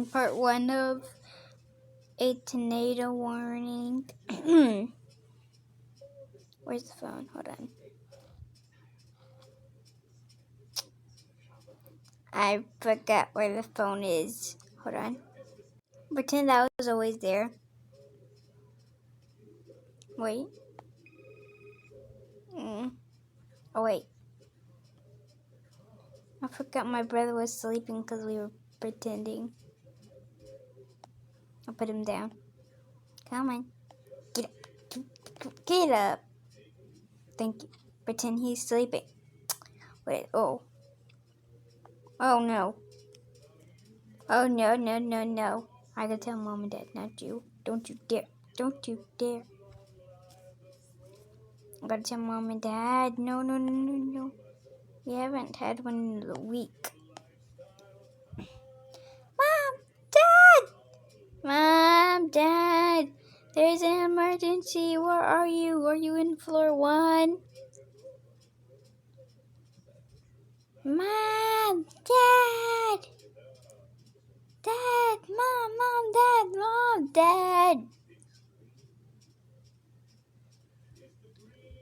part 1 of a tornado warning. Where's the phone? Hold on. I forgot where the phone is. Hold on. Pretend that was always there. Wait. Oh, wait. I forgot my brother was sleeping because we were pretending. I'll put him down. Come on. Get up. Get up. Thank you. Pretend he's sleeping. Wait. Oh. Oh, no. Oh, no, no, no, no. I gotta tell Mom and Dad, not you. Don't you dare. Don't you dare. I gotta tell Mom and Dad. No, no, no, no, no. We haven't had one in a week. Mom! Dad! Mom! Dad! There's an emergency. Where are you? Are you in floor 1? Mom! Dad! Dad! Mom! Dad! Mom! Dad!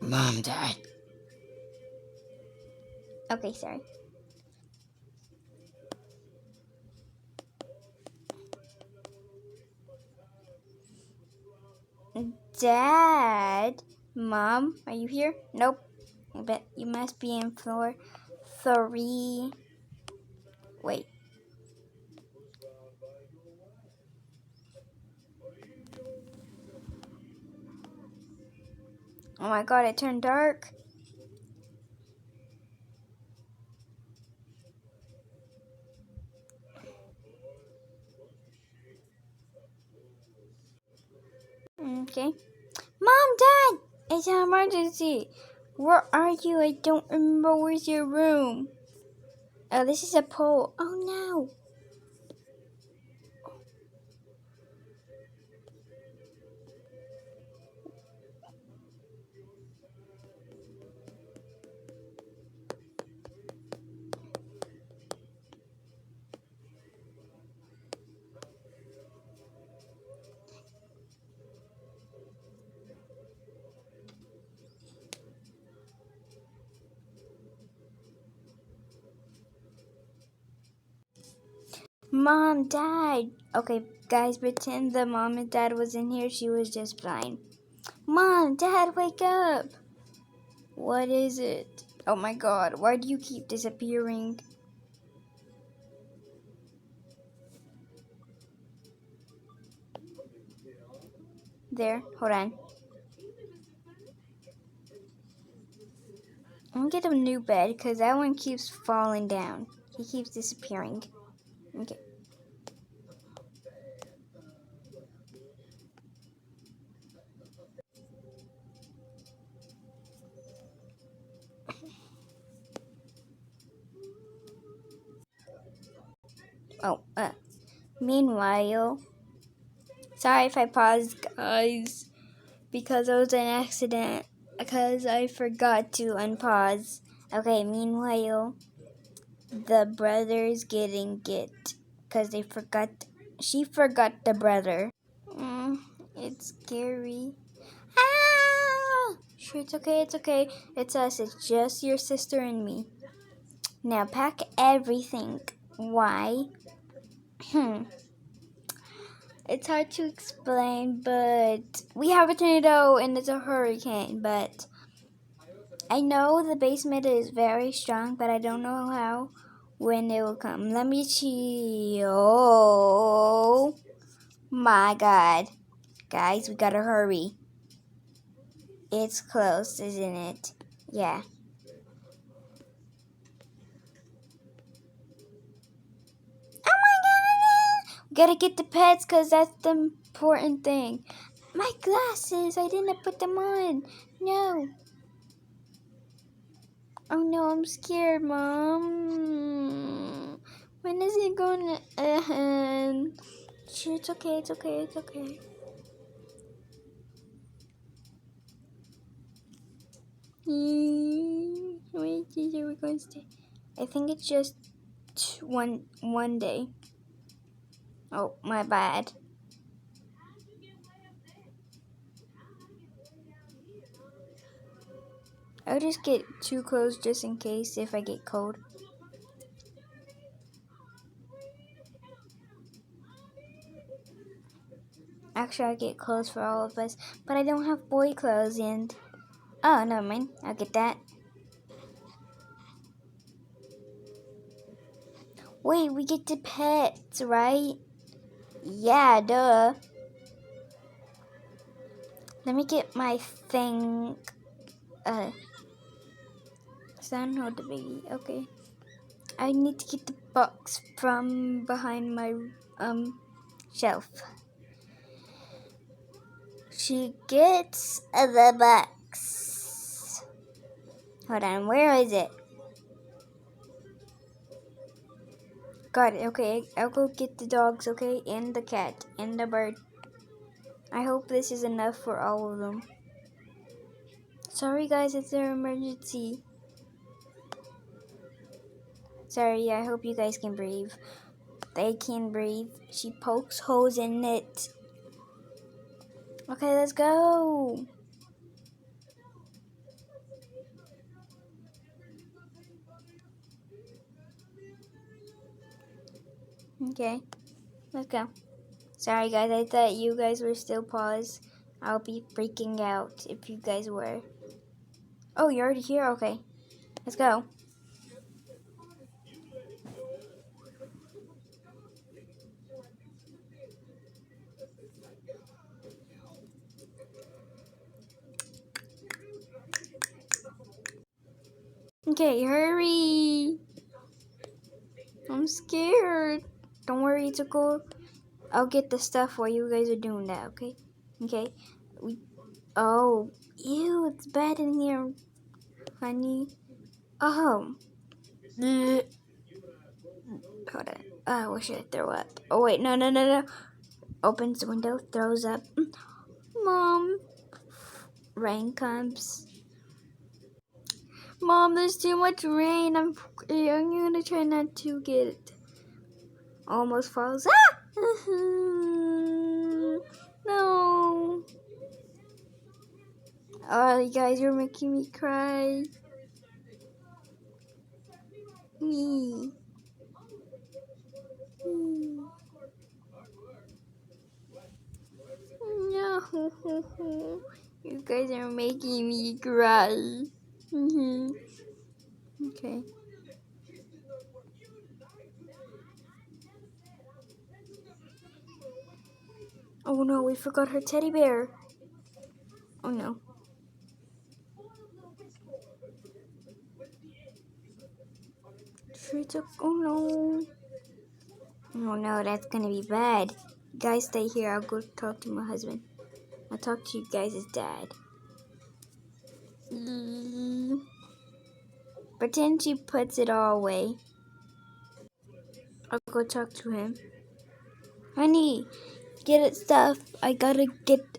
Mom! Dad! Okay, sorry. Dad? Mom, are you here? Nope. I bet you must be in floor 3. Wait. Oh my god, it turned dark. Okay. Mom, Dad! It's an emergency. Where are you? I don't remember. Where's your room? Oh, this is a pole. Oh no. Mom, Dad. Okay, guys, pretend the mom and dad was in here. She was just blind. Mom, Dad, wake up. What is it? Oh my god, why do you keep disappearing? There, hold on. I'm gonna get a new bed because that one keeps falling down. He keeps disappearing. Okay. Oh, meanwhile, sorry if I paused, guys, because it was an accident, because I forgot to unpause. Okay, meanwhile, the brother's getting it, because she forgot the brother. It's scary. Ah! Sure, it's okay. It's us, it's just your sister and me. Now pack everything. Why? It's hard to explain, but we have a tornado and it's a hurricane, but I know the basement is very strong, but I don't know how, when it will come. Let me see. Oh my god. Guys, we gotta hurry. It's close, isn't it? Yeah. Gotta get the pets because that's the important thing. My glasses, I didn't put them on. No. Oh no, I'm scared, Mom. When is it going to end? Sure, it's okay. Wait, are we going to stay? I think it's just one day. Oh, my bad. I'll just get 2 clothes just in case if I get cold. Actually, I'll get clothes for all of us, but I don't have boy clothes and... Oh, never mind. I'll get that. Wait, we get the pets, right? Yeah, duh. Let me get my thing. Son or the baby. Okay. I need to get the box from behind my shelf. She gets the box. Hold on, where is it? Got it, okay. I'll go get the dogs, okay? And the cat, and the bird. I hope this is enough for all of them. Sorry guys, it's an emergency. Sorry, I hope you guys can breathe. They can breathe. She pokes holes in it. Okay, let's go. Okay, let's go. Sorry guys, I thought you guys were still paused. I'll be freaking out if you guys were. Oh, you're already here? Okay, let's go. Okay, hurry. I'm scared. Don't worry, it's cool. I'll get the stuff while you guys are doing that, okay? Okay. Oh, ew, it's bad in here, honey. Oh. Bleh. Hold on. Oh, what should I throw up? Oh, wait, no. Opens the window, throws up. Mom. Rain comes. Mom, there's too much rain. I'm gonna try not to get it. Almost falls. Ah! No. Oh, you guys are making me cry. Me. No. You guys are making me cry. Okay. Oh no, we forgot her teddy bear. Oh no. She took. Oh no. Oh no, that's gonna be bad. You guys stay here. I'll go talk to my husband. I'll talk to you guys' dad. Pretend she puts it all away. I'll go talk to him. Honey, get it stuff. I gotta get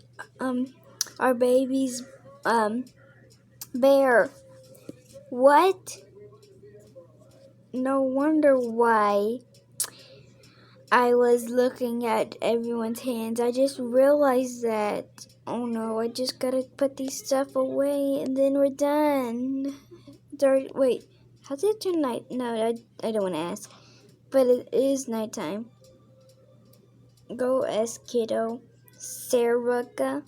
our baby's bear. What? No wonder why I was looking at everyone's hands. I just realized that. Oh no, I just gotta put these stuff away and then we're done. Wait, how's it turn night? No, I don't want to ask. But it is nighttime. Go ask kiddo Sarata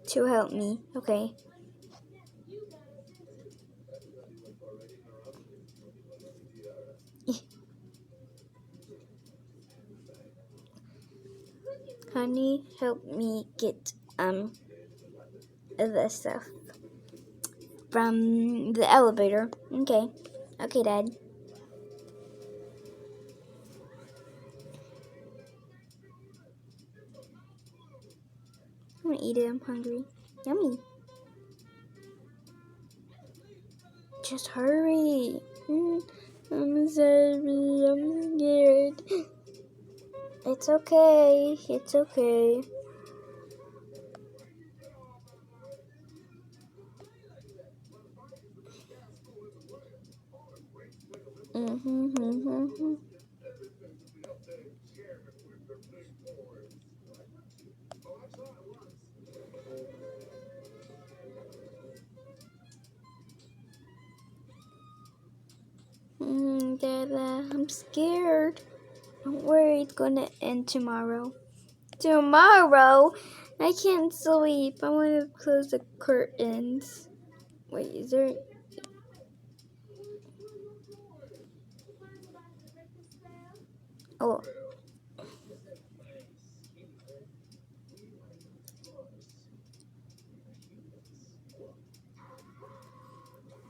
to help me. Okay. Honey, help me get the stuff from the elevator. Okay. Okay, Dad. I'm gonna eat it. I'm hungry. Yummy. Just hurry. I'm sorry. I'm scared. It's okay. It's okay. Dada, I'm scared. Don't worry, it's gonna end tomorrow. Tomorrow? I can't sleep. I want to close the curtains. Wait, is there... Oh.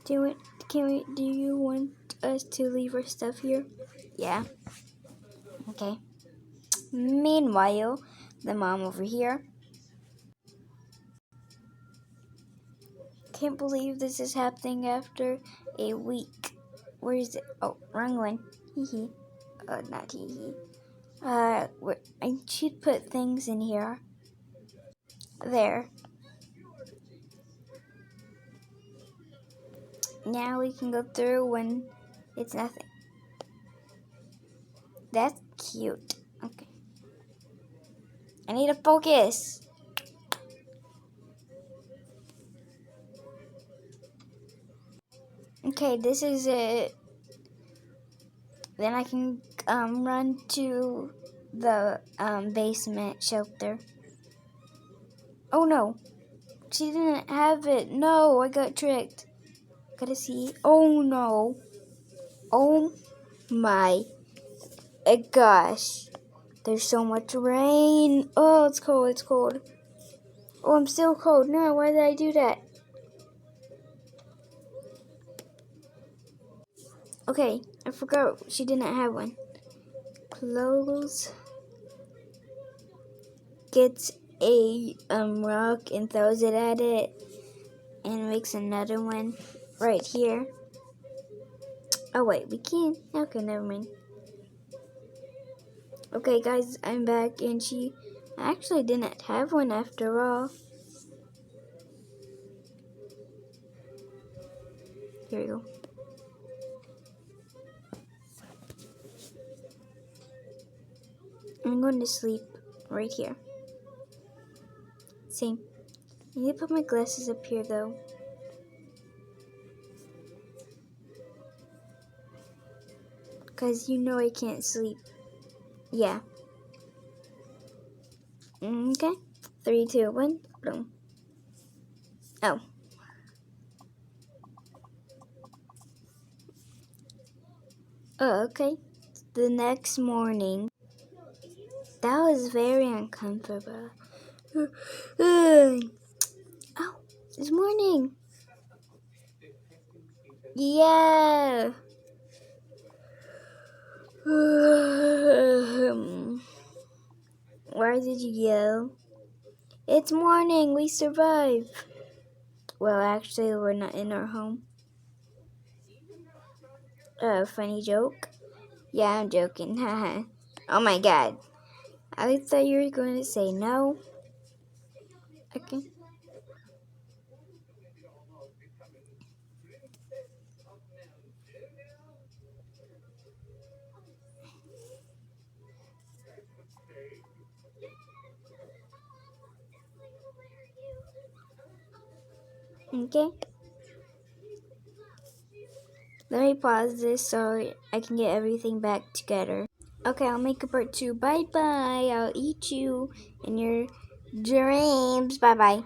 Do you want us to leave our stuff here? Yeah. Okay. Meanwhile, the mom over here. Can't believe this is happening after a week. Where is it? Oh, wrong one. Hee hee. Oh, not hee hee. I should put things in here. There. Now we can go through when it's nothing. That's cute. Okay. I need to focus. Okay, this is it. Then I can run to the basement shelter. Oh no, she didn't have it. No, I got tricked. Gotta see. Oh no. Oh my gosh. There's so much rain. Oh, it's cold. It's cold. Oh, I'm still cold. No, why did I do that? Okay, I forgot she didn't have one. Close. Gets a rock and throws it at it and makes another one right here. Oh wait, we can't. Okay, never mind. Okay guys, I'm back and she actually didn't have one after all. Here we go. I'm going to sleep right here. Same. I need to put my glasses up here though. Because you know I can't sleep. Yeah. Okay. 3, 2, 1. Boom. Oh. Oh, okay. The next morning. That was very uncomfortable. Oh, it's morning. Yeah. Why did you yell? It's morning. We survived. Well, actually, we're not in our home. Funny joke? Yeah, I'm joking. Haha. Oh my god. I thought you were going to say no. Okay. Okay. Let me pause this so I can get everything back together. Okay, I'll make a part 2. Bye-bye. I'll eat you in your dreams. Bye-bye.